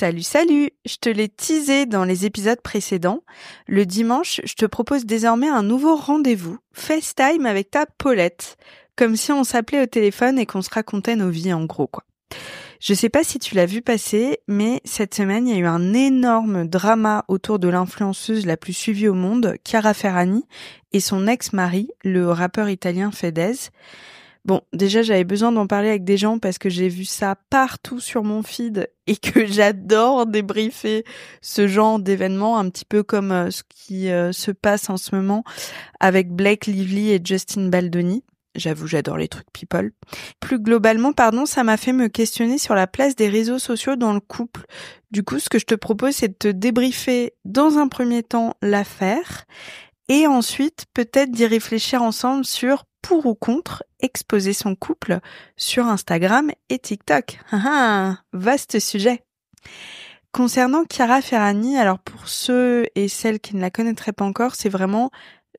Salut, salut! Je te l'ai teasé dans les épisodes précédents. Le dimanche, je te propose désormais un nouveau rendez-vous, FaceTime avec ta Paulette. Comme si on s'appelait au téléphone et qu'on se racontait nos vies en gros, quoi. Je sais pas si tu l'as vu passer, mais cette semaine, il y a eu un énorme drama autour de l'influenceuse la plus suivie au monde, Chiara Ferragni, et son ex-mari, le rappeur italien Fedez. Bon, déjà, j'avais besoin d'en parler avec des gens parce que j'ai vu ça partout sur mon feed et que j'adore débriefer ce genre d'événements, un petit peu comme ce qui se passe en ce moment avec Blake Lively et Justin Baldoni. J'avoue, j'adore les trucs people. Plus globalement, ça m'a fait me questionner sur la place des réseaux sociaux dans le couple. Du coup, ce que je te propose, c'est de te débriefer dans un premier temps l'affaire et ensuite peut-être d'y réfléchir ensemble sur pour ou contre exposer son couple sur Instagram et TikTok. Vaste sujet. Concernant Chiara Ferragni, alors pour ceux et celles qui ne la connaîtraient pas encore, c'est vraiment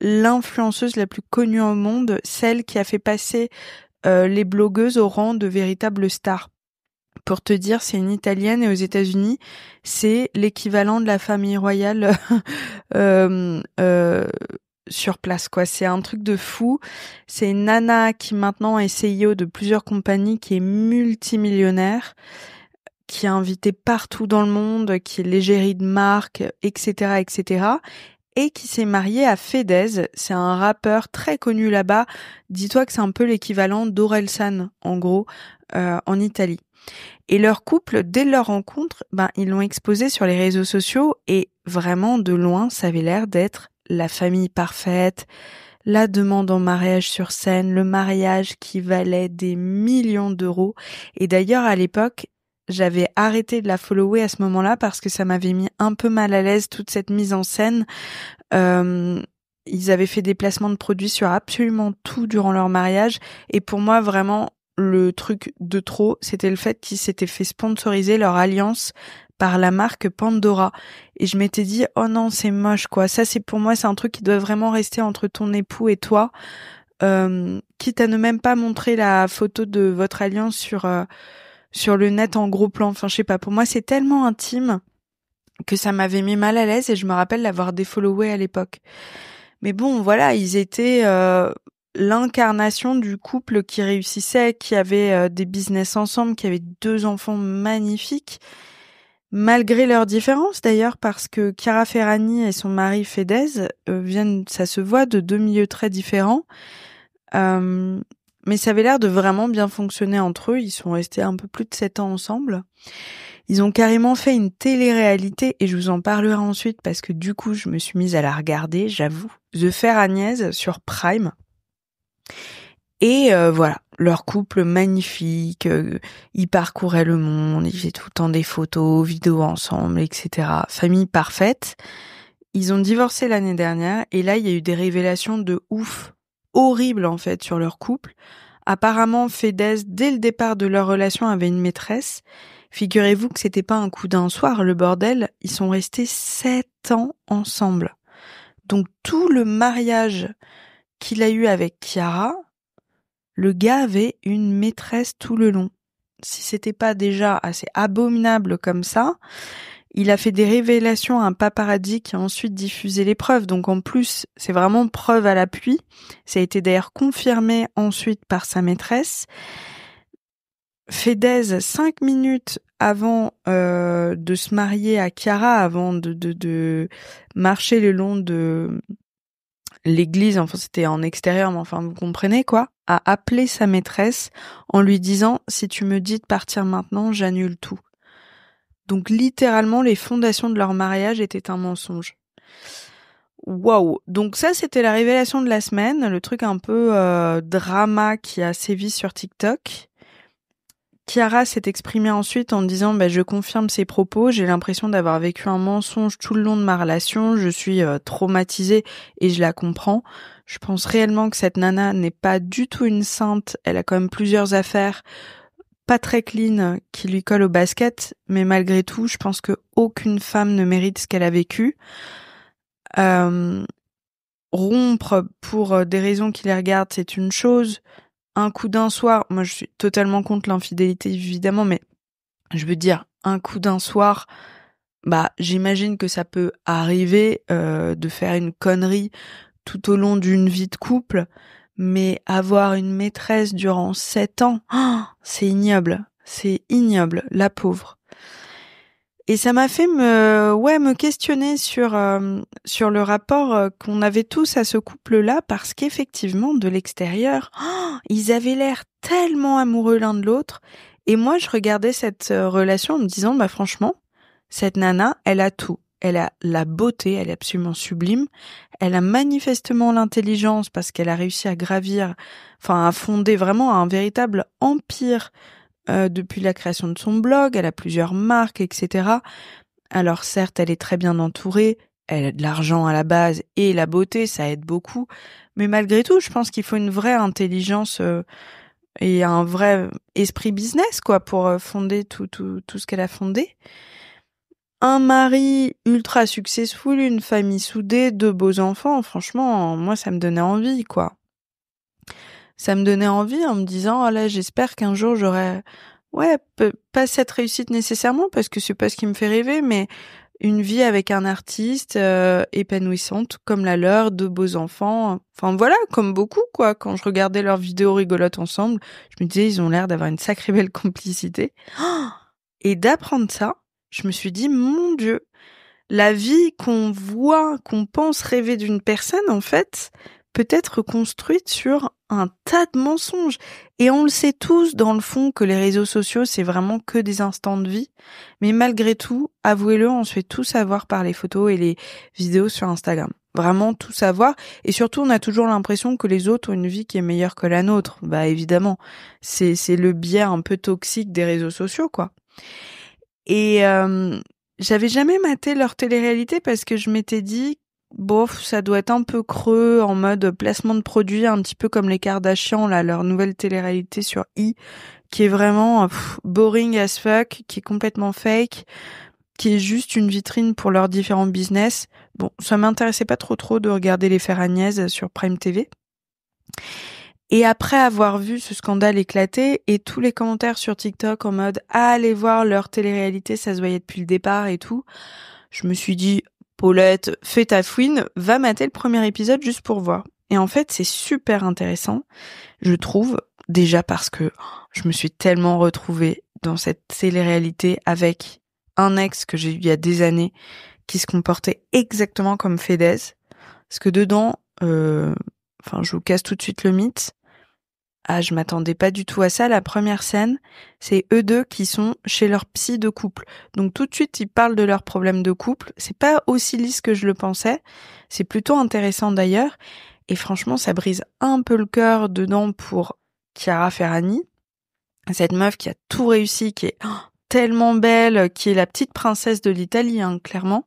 l'influenceuse la plus connue au monde, celle qui a fait passer les blogueuses au rang de véritables stars. Pour te dire, c'est une Italienne et aux États-Unis, c'est l'équivalent de la famille royale sur place, quoi. C'est un truc de fou. C'est une nana qui maintenant est CEO de plusieurs compagnies, qui est multimillionnaire, qui est invitée partout dans le monde, qui est l'égérie de marque, etc., etc., et qui s'est mariée à Fedez. C'est un rappeur très connu là-bas. Dis-toi que c'est un peu l'équivalent d'Orelsan, en gros, en Italie. Et leur couple, dès leur rencontre, ils l'ont exposé sur les réseaux sociaux et vraiment, de loin, ça avait l'air d'être la famille parfaite, la demande en mariage sur scène, le mariage qui valait des millions d'euros. Et d'ailleurs, à l'époque, j'avais arrêté de la follower à ce moment-là parce que ça m'avait mis un peu mal à l'aise toute cette mise en scène. Ils avaient fait des placements de produits sur absolument tout durant leur mariage. Et pour moi, vraiment, le truc de trop, c'était le fait qu'ils s'étaient fait sponsoriser leur alliance par la marque Pandora. Et je m'étais dit, oh non, c'est moche, quoi. Ça, pour moi, c'est un truc qui doit vraiment rester entre ton époux et toi. Quitte à ne même pas montrer la photo de votre alliance sur le net en gros plan. Enfin, je sais pas. Pour moi, c'est tellement intime que ça m'avait mis mal à l'aise et je me rappelle l'avoir défollowé à l'époque. Mais bon, voilà, ils étaient l'incarnation du couple qui réussissait, qui avait des business ensemble, qui avait 2 enfants magnifiques, malgré leurs différences d'ailleurs, parce que Chiara Ferragni et son mari Fedez ça se voit, de 2 milieux très différents. Mais ça avait l'air de vraiment bien fonctionner entre eux. Ils sont restés un peu plus de 7 ans ensemble. Ils ont carrément fait une télé-réalité et je vous en parlerai ensuite parce que du coup, je me suis mise à la regarder, j'avoue. The Ferragnez sur Prime. Et voilà, leur couple magnifique, ils parcouraient le monde, ils faisaient tout le temps des photos, vidéos ensemble, etc. Famille parfaite. Ils ont divorcé l'année dernière et là, il y a eu des révélations de ouf, horribles en fait, sur leur couple. Apparemment, Fedez, dès le départ de leur relation, avait une maîtresse. Figurez-vous que c'était pas un coup d'un soir, le bordel. Ils sont restés 7 ans ensemble. Donc tout le mariage qu'il a eu avec Chiara, le gars avait une maîtresse tout le long. Si c'était pas déjà assez abominable comme ça, il a fait des révélations à un paparazzi qui a ensuite diffusé les preuves. Donc en plus, c'est vraiment preuve à l'appui. Ça a été d'ailleurs confirmé ensuite par sa maîtresse. Fedez, 5 minutes avant de se marier à Chiara, avant de marcher le long de l'église, enfin c'était en extérieur, mais enfin vous comprenez quoi, a appelé sa maîtresse en lui disant « Si tu me dis de partir maintenant, j'annule tout ». Donc littéralement, les fondations de leur mariage étaient un mensonge. Waouh. Donc ça, c'était la révélation de la semaine, le truc un peu drama qui a sévi sur TikTok. Chiara s'est exprimée ensuite en disant je confirme ses propos, j'ai l'impression d'avoir vécu un mensonge tout le long de ma relation, je suis traumatisée et je la comprends. Je pense réellement que cette nana n'est pas du tout une sainte, elle a quand même plusieurs affaires pas très clean qui lui collent au basket, mais malgré tout, je pense que aucune femme ne mérite ce qu'elle a vécu. Rompre pour des raisons qui les regardent, c'est une chose. Un coup d'un soir, moi je suis totalement contre l'infidélité évidemment, mais je veux dire, un coup d'un soir, bah j'imagine que ça peut arriver de faire une connerie tout au long d'une vie de couple, mais avoir une maîtresse durant 7 ans, c'est ignoble, la pauvre. Et ça m'a fait me questionner sur le rapport qu'on avait tous à ce couple-là, parce qu'effectivement, de l'extérieur, ils avaient l'air tellement amoureux l'un de l'autre. Et moi, je regardais cette relation en me disant, bah franchement, cette nana, elle a tout. Elle a la beauté, elle est absolument sublime. Elle a manifestement l'intelligence parce qu'elle a réussi à à fonder vraiment un véritable empire depuis la création de son blog. Elle a plusieurs marques, etc. Alors certes, elle est très bien entourée, elle a de l'argent à la base et la beauté, ça aide beaucoup. Mais malgré tout, je pense qu'il faut une vraie intelligence et un vrai esprit business, quoi, pour fonder tout ce qu'elle a fondé. Un mari ultra successful, une famille soudée, 2 beaux enfants, franchement, moi ça me donnait envie, quoi. Ça me donnait envie en me disant, ah là, j'espère qu'un jour j'aurai, pas cette réussite nécessairement, parce que c'est pas ce qui me fait rêver, mais une vie avec un artiste épanouissante comme la leur, 2 beaux enfants. Enfin voilà, comme beaucoup, quoi. Quand je regardais leurs vidéos rigolotes ensemble, je me disais, ils ont l'air d'avoir une sacrée belle complicité. Et d'apprendre ça, je me suis dit, mon Dieu, la vie qu'on voit, qu'on pense rêver d'une personne, en fait, peut être construite sur un tas de mensonges. Et on le sait tous, dans le fond, que les réseaux sociaux, c'est vraiment que des instants de vie. Mais malgré tout, avouez-le, on se fait tout savoir par les photos et les vidéos sur Instagram. Vraiment tout savoir. Et surtout, on a toujours l'impression que les autres ont une vie qui est meilleure que la nôtre. Bah évidemment, c'est le biais un peu toxique des réseaux sociaux, quoi. Et j'avais jamais maté leur télé-réalité parce que je m'étais dit, bof, ça doit être un peu creux, en mode placement de produits, un petit peu comme les Kardashians, là, leur nouvelle télé-réalité sur qui est vraiment boring as fuck, qui est complètement fake, qui est juste une vitrine pour leurs différents business. Bon, ça m'intéressait pas trop de regarder les faire Agnès sur Prime TV. Et après avoir vu ce scandale éclater et tous les commentaires sur TikTok en mode allez voir leur télé-réalité, ça se voyait depuis le départ et tout, je me suis dit, Paulette, fais ta fouine, va mater le premier épisode juste pour voir. Et en fait, c'est super intéressant, je trouve, déjà parce que je me suis tellement retrouvée dans cette télé-réalité avec un ex que j'ai eu il y a des années qui se comportait exactement comme Fedez. Parce que dedans, je vous casse tout de suite le mythe. Ah, je m'attendais pas du tout à ça. La première scène, c'est eux deux qui sont chez leur psy de couple. Donc tout de suite, ils parlent de leurs problèmes de couple. C'est pas aussi lisse que je le pensais. C'est plutôt intéressant d'ailleurs. Et franchement, ça brise un peu le cœur dedans pour Chiara Ferragni. Cette meuf qui a tout réussi, qui est tellement belle, qui est la petite princesse de l'Italie, hein, clairement.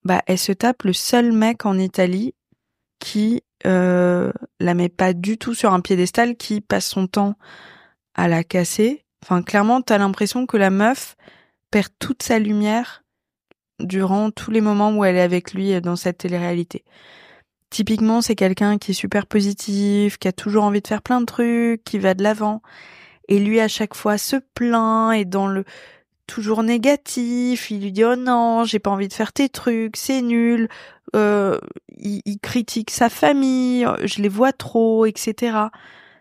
Bah, elle se tape le seul mec en Italie qui la met pas du tout sur un piédestal, qui passe son temps à la casser. Enfin, clairement, t'as l'impression que la meuf perd toute sa lumière durant tous les moments où elle est avec lui dans cette télé-réalité. Typiquement, c'est quelqu'un qui est super positif, qui a toujours envie de faire plein de trucs, qui va de l'avant. Et lui, à chaque fois, se plaint et dans le toujours négatif. Il lui dit « Oh non, j'ai pas envie de faire tes trucs, c'est nul. » Il critique sa famille, je les vois trop, etc.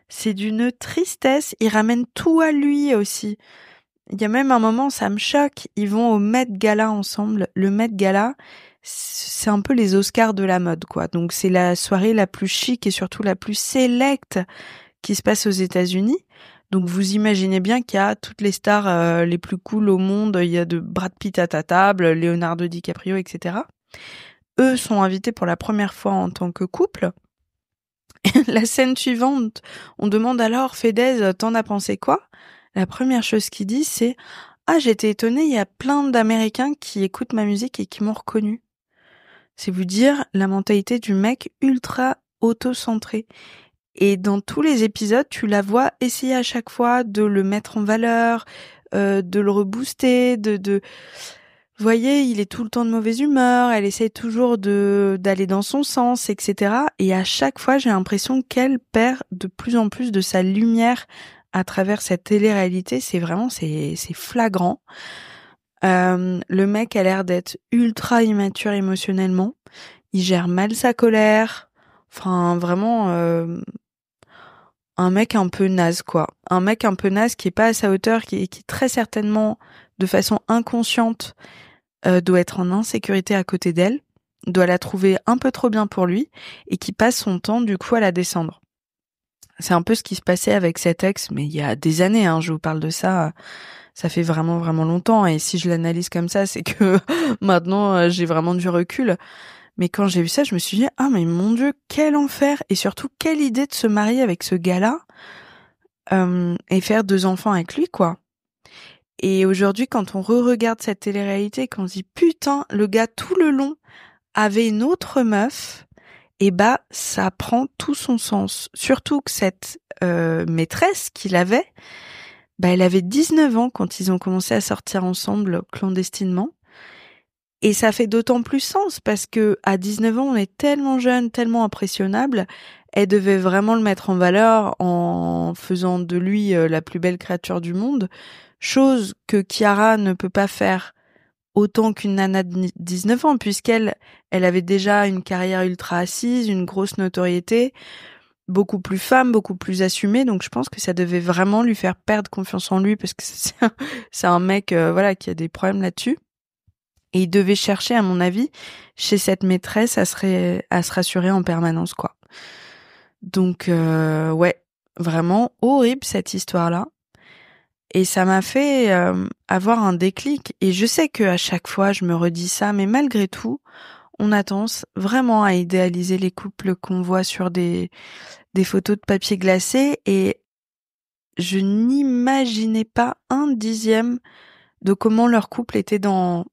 C'est d'une tristesse. Il ramène tout à lui aussi. Il y a même un moment, ça me choque, ils vont au Met Gala ensemble. Le Met Gala, c'est un peu les Oscars de la mode, quoi. Donc c'est la soirée la plus chic et surtout la plus sélecte qui se passe aux États-Unis. Donc vous imaginez bien qu'il y a toutes les stars les plus cool au monde. Il y a de Brad Pitt à ta table, Leonardo DiCaprio, etc. Eux sont invités pour la première fois en tant que couple. La scène suivante, on demande alors, Fedez, t'en as pensé quoi? La première chose qu'il dit, c'est « Ah, j'étais étonnée, il y a plein d'Américains qui écoutent ma musique et qui m'ont reconnu. » C'est vous dire la mentalité du mec ultra auto-centré. Et dans tous les épisodes, tu la vois essayer à chaque fois de le mettre en valeur, de le rebooster, Vous voyez, il est tout le temps de mauvaise humeur, elle essaie toujours d'aller dans son sens, etc. Et à chaque fois, j'ai l'impression qu'elle perd de plus en plus de sa lumière à travers cette télé-réalité, c'est flagrant. Le mec a l'air d'être ultra immature émotionnellement. Il gère mal sa colère. Enfin, vraiment, un mec un peu naze, quoi. Un mec un peu naze qui est pas à sa hauteur, qui très certainement, de façon inconsciente, doit être en insécurité à côté d'elle, doit la trouver un peu trop bien pour lui, et qui passe son temps, du coup, à la descendre. C'est un peu ce qui se passait avec cet ex, mais il y a des années, je vous parle de ça, ça fait vraiment, vraiment longtemps, et si je l'analyse comme ça, c'est que maintenant, j'ai vraiment du recul. Mais quand j'ai vu ça, je me suis dit, ah mais mon Dieu, quel enfer, et surtout, quelle idée de se marier avec ce gars-là, et faire 2 enfants avec lui, quoi. Et aujourd'hui, quand on re-regarde cette télé-réalité, qu'on se dit, putain, le gars, tout le long, avait une autre meuf, et ça prend tout son sens. Surtout que cette maîtresse qu'il avait, elle avait 19 ans quand ils ont commencé à sortir ensemble clandestinement. Et ça fait d'autant plus sens parce que à 19 ans, on est tellement jeune, tellement impressionnable. Elle devait vraiment le mettre en valeur en faisant de lui la plus belle créature du monde, chose que Chiara ne peut pas faire autant qu'une nana de 19 ans, puisqu'elle avait déjà une carrière ultra assise, une grosse notoriété, beaucoup plus femme, beaucoup plus assumée, donc je pense que ça devait vraiment lui faire perdre confiance en lui, parce que c'est un mec qui a des problèmes là-dessus. Et il devait chercher, à mon avis, chez cette maîtresse à se rassurer en permanence, quoi. Donc, vraiment horrible cette histoire-là. Et ça m'a fait avoir un déclic. Et je sais que à chaque fois, je me redis ça, mais malgré tout, on a tendance vraiment à idéaliser les couples qu'on voit sur des photos de papier glacé. Et je n'imaginais pas un dixième de comment leur couple était dans...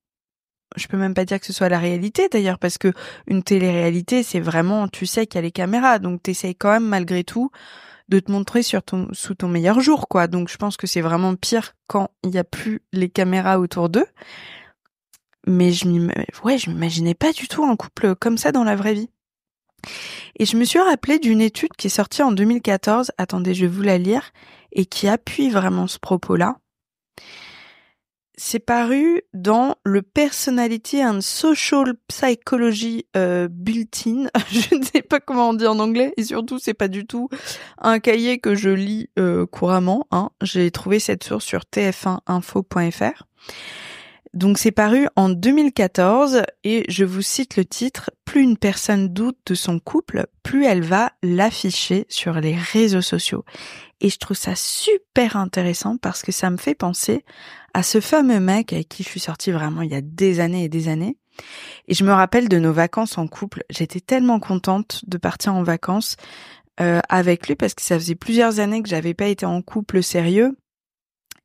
Je peux même pas dire que ce soit la réalité d'ailleurs, parce que une télé-réalité, c'est vraiment, tu sais qu'il y a les caméras, donc t'essayes quand même malgré tout de te montrer sous ton meilleur jour, quoi. Donc je pense que c'est vraiment pire quand il y a plus les caméras autour d'eux. Mais je m'imaginais pas du tout un couple comme ça dans la vraie vie. Et je me suis rappelée d'une étude qui est sortie en 2014, attendez, je vais vous la lire, et qui appuie vraiment ce propos-là. C'est paru dans le Personality and Social Psychology Bulletin. Je ne sais pas comment on dit en anglais, et surtout c'est pas du tout un cahier que je lis couramment. J'ai trouvé cette source sur tf1info.fr. Donc c'est paru en 2014 et je vous cite le titre: plus une personne doute de son couple, plus elle va l'afficher sur les réseaux sociaux. Et je trouve ça super intéressant parce que ça me fait penser à ce fameux mec avec qui je suis sortie vraiment il y a des années et des années. Et je me rappelle de nos vacances en couple. J'étais tellement contente de partir en vacances avec lui parce que ça faisait plusieurs années que j'avais pas été en couple sérieux.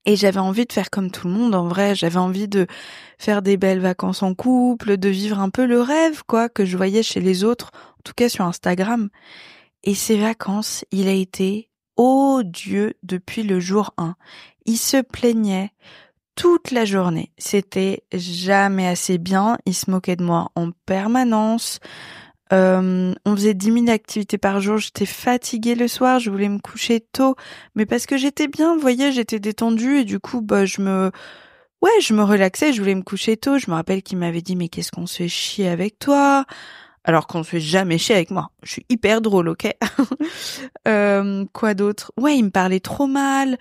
Et j'avais envie de faire comme tout le monde, en vrai. J'avais envie de faire des belles vacances en couple, de vivre un peu le rêve, quoi, que je voyais chez les autres, en tout cas sur Instagram. Et ces vacances, il a été odieux depuis le jour 1. Il se plaignait toute la journée. C'était jamais assez bien. Il se moquait de moi en permanence. On faisait 10 000 activités par jour, j'étais fatiguée le soir, je voulais me coucher tôt, mais parce que j'étais bien, vous voyez, j'étais détendue et du coup, je me relaxais, je voulais me coucher tôt. Je me rappelle qu'il m'avait dit, mais qu'est-ce qu'on se fait chier avec toi? Alors qu'on se fait jamais chier avec moi. Je suis hyper drôle, ok? Quoi d'autre? Ouais, il me parlait trop mal.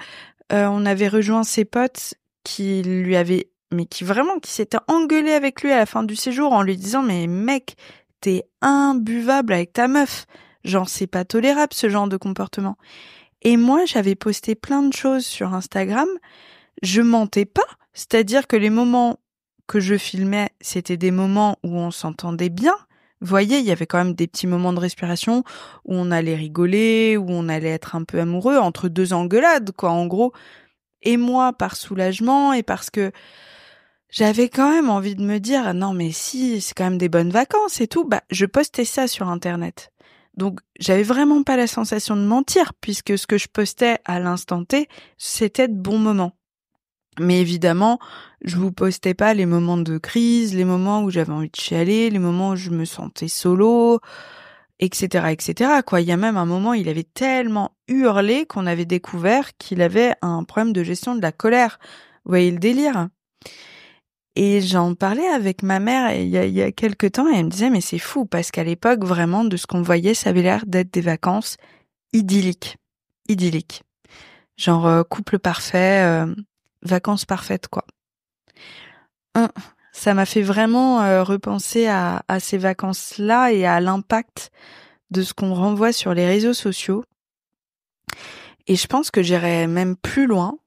On avait rejoint ses potes qui s'étaient engueulés avec lui à la fin du séjour en lui disant, mais mec, t'es imbuvable avec ta meuf. Genre, c'est pas tolérable ce genre de comportement. Et moi, j'avais posté plein de choses sur Instagram. Je mentais pas. C'est-à-dire que les moments que je filmais, c'était des moments où on s'entendait bien. Vous voyez, il y avait quand même des petits moments de respiration où on allait rigoler, où on allait être un peu amoureux entre deux engueulades, quoi, en gros. Et moi, par soulagement et parce que j'avais quand même envie de me dire, non mais si, c'est quand même des bonnes vacances et tout, je postais ça sur Internet. Donc, j'avais vraiment pas la sensation de mentir, puisque ce que je postais à l'instant T, c'était de bons moments. Mais évidemment, je vous postais pas les moments de crise, les moments où j'avais envie de chialer, les moments où je me sentais solo. etc., etc., quoi. Il y a même un moment, il avait tellement hurlé qu'on avait découvert qu'il avait un problème de gestion de la colère. Vous voyez le délire? Et j'en parlais avec ma mère il y a quelques temps et elle me disait mais c'est fou parce qu'à l'époque vraiment de ce qu'on voyait ça avait l'air d'être des vacances idylliques. Idylliques. Genre couple parfait, vacances parfaites quoi. Hum, Ça m'a fait vraiment repenser à ces vacances-là et à l'impact de ce qu'on renvoie sur les réseaux sociaux. Et je pense que j'irais même plus loin.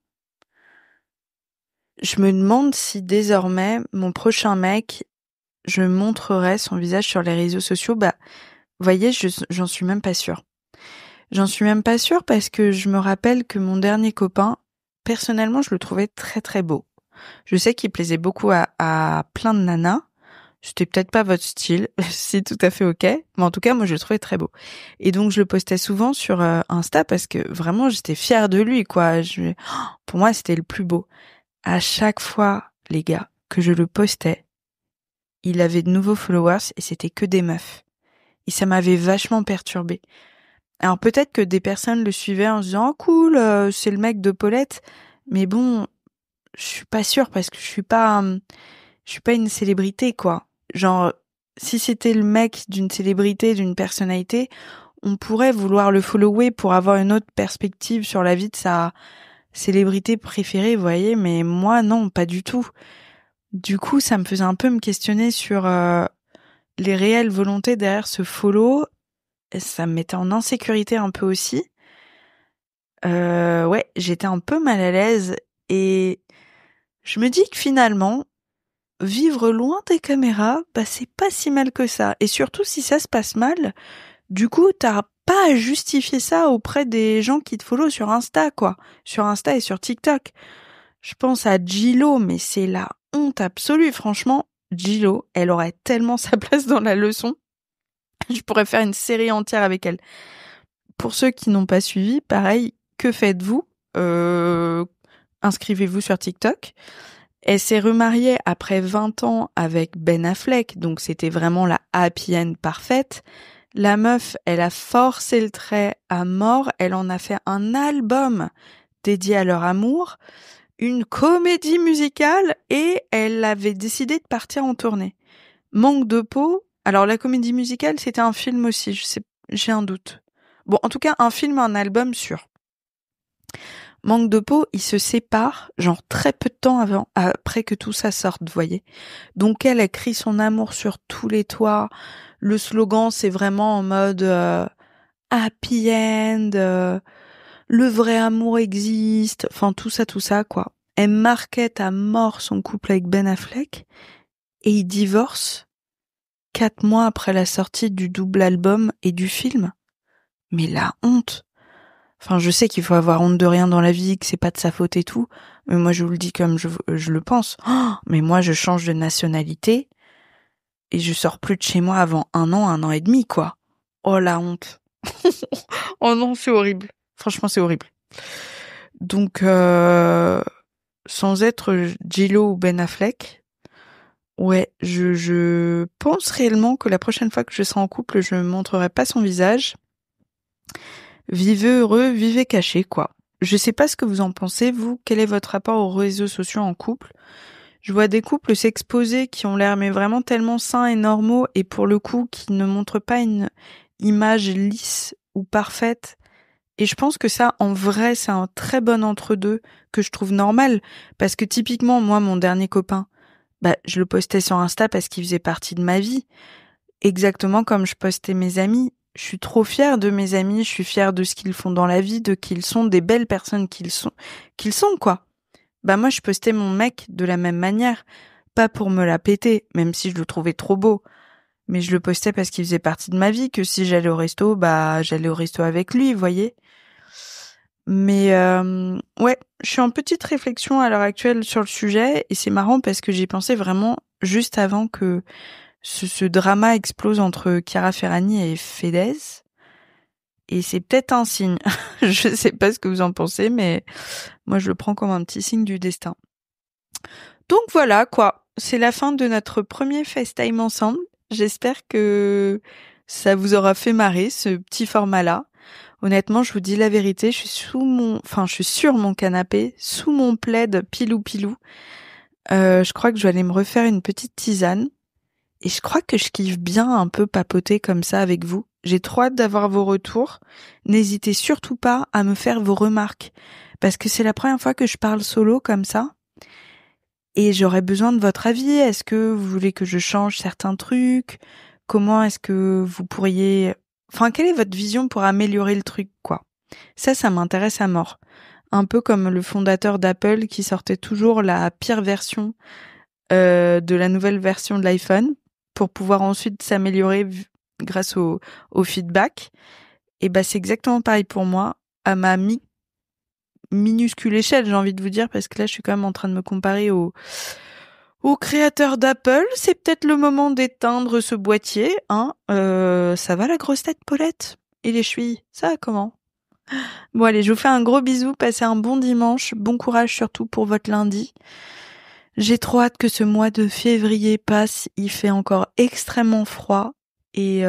Je me demande si désormais mon prochain mec, je montrerai son visage sur les réseaux sociaux. Bah, vous voyez, j'en suis même pas sûre. J'en suis même pas sûre parce que je me rappelle que mon dernier copain, personnellement, je le trouvais très très beau. Je sais qu'il plaisait beaucoup à plein de nanas. C'était peut-être pas votre style, c'est tout à fait ok, mais en tout cas, moi, je le trouvais très beau. Et donc, je le postais souvent sur Insta parce que vraiment, j'étais fière de lui, quoi. Pour moi, c'était le plus beau. À chaque fois, les gars, que je le postais, il avait de nouveaux followers et c'était que des meufs. Et ça m'avait vachement perturbée. Alors peut-être que des personnes le suivaient en se disant « Oh cool, c'est le mec de Paulette », mais bon, je suis pas sûre parce que je suis pas une célébrité, quoi. Genre, si c'était le mec d'une célébrité, d'une personnalité, on pourrait vouloir le follower pour avoir une autre perspective sur la vie de sa célébrité préférée, vous voyez, mais moi, non, pas du tout. Du coup, ça me faisait un peu me questionner sur les réelles volontés derrière ce follow. Ça me mettait en insécurité un peu aussi. Ouais, j'étais un peu mal à l'aise et je me dis que finalement, vivre loin des caméras, bah c'est pas si mal que ça. Et surtout si ça se passe mal, du coup, t'as pas à justifier ça auprès des gens qui te follow sur Insta, quoi. Sur Insta et sur TikTok. Je pense à Gilo, mais c'est la honte absolue. Franchement, Gilo, elle aurait tellement sa place dans la leçon. Je pourrais faire une série entière avec elle. Pour ceux qui n'ont pas suivi, pareil, que faites-vous? Inscrivez-vous sur TikTok. Elle s'est remariée après 20 ans avec Ben Affleck, donc c'était vraiment la happy end parfaite. La meuf, elle a forcé le trait à mort, elle en a fait un album dédié à leur amour, une comédie musicale et elle avait décidé de partir en tournée. Manque de peau. Alors la comédie musicale, c'était un film aussi, j'ai un doute. Bon, en tout cas, un film, un album sûr. Manque de peau, ils se séparent, genre très peu de temps après que tout ça sorte, vous voyez. Donc elle crie son amour sur tous les toits. Le slogan, c'est vraiment en mode happy end, le vrai amour existe, enfin tout ça, quoi. Elle marquait à mort son couple avec Ben Affleck et ils divorcent 4 mois après la sortie du double album et du film. Mais la honte! Enfin, je sais qu'il faut avoir honte de rien dans la vie, que c'est pas de sa faute et tout, mais moi je vous le dis comme je le pense. Oh, mais moi je change de nationalité et je sors plus de chez moi avant 1 an et demi, quoi. Oh la honte. Oh non, c'est horrible. Franchement, c'est horrible. Donc, sans être J-Lo ou Ben Affleck, ouais, je pense réellement que la prochaine fois que je serai en couple, je ne montrerai pas son visage. Vivez heureux, vivez caché, quoi. Je sais pas ce que vous en pensez, vous. Quel est votre rapport aux réseaux sociaux en couple? Je vois des couples s'exposer qui ont l'air mais vraiment tellement sains et normaux et pour le coup qui ne montrent pas une image lisse ou parfaite. Et je pense que ça, en vrai, c'est un très bon entre-deux que je trouve normal. Parce que typiquement, moi, mon dernier copain, bah, je le postais sur Insta parce qu'il faisait partie de ma vie. Exactement comme je postais mes amis. Je suis trop fière de mes amis, je suis fière de ce qu'ils font dans la vie, de qui ils sont, des belles personnes qu'ils sont, quoi. Bah, moi, je postais mon mec de la même manière. Pas pour me la péter, même si je le trouvais trop beau. Mais je le postais parce qu'il faisait partie de ma vie, que si j'allais au resto, bah, j'allais au resto avec lui, vous voyez. Mais ouais, je suis en petite réflexion à l'heure actuelle sur le sujet et c'est marrant parce que j'y pensais vraiment juste avant que ce drama explose entre Chiara Ferragni et Fedez. Et c'est peut-être un signe. Je sais pas ce que vous en pensez, mais moi je le prends comme un petit signe du destin. Donc voilà quoi, c'est la fin de notre premier FaceTime ensemble. J'espère que ça vous aura fait marrer, ce petit format-là. Honnêtement, je vous dis la vérité, je suis sur mon canapé, sous mon plaid pilou. Je crois que je vais aller me refaire une petite tisane. Et je crois que je kiffe bien un peu papoter comme ça avec vous. J'ai trop hâte d'avoir vos retours. N'hésitez surtout pas à me faire vos remarques. Parce que c'est la première fois que je parle solo comme ça. Et j'aurais besoin de votre avis. Est-ce que vous voulez que je change certains trucs? Comment est-ce que vous pourriez... Enfin, quelle est votre vision pour améliorer le truc, quoi? Ça m'intéresse à mort. Un peu comme le fondateur d'Apple qui sortait toujours la pire version de la nouvelle version de l'iPhone pour pouvoir ensuite s'améliorer grâce au feedback. Et bah c'est exactement pareil pour moi, à ma minuscule échelle, j'ai envie de vous dire, parce que là je suis quand même en train de me comparer au créateur d'Apple. C'est peut-être le moment d'éteindre ce boîtier, hein. Ça va la grosse tête, Paulette? Et les chevilles, ça va comment? Bon allez, je vous fais un gros bisou, passez un bon dimanche, bon courage surtout pour votre lundi. J'ai trop hâte que ce mois de février passe, il fait encore extrêmement froid et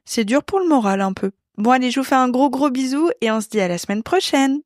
c'est dur pour le moral un peu. Bon allez, je vous fais un gros bisou et on se dit à la semaine prochaine.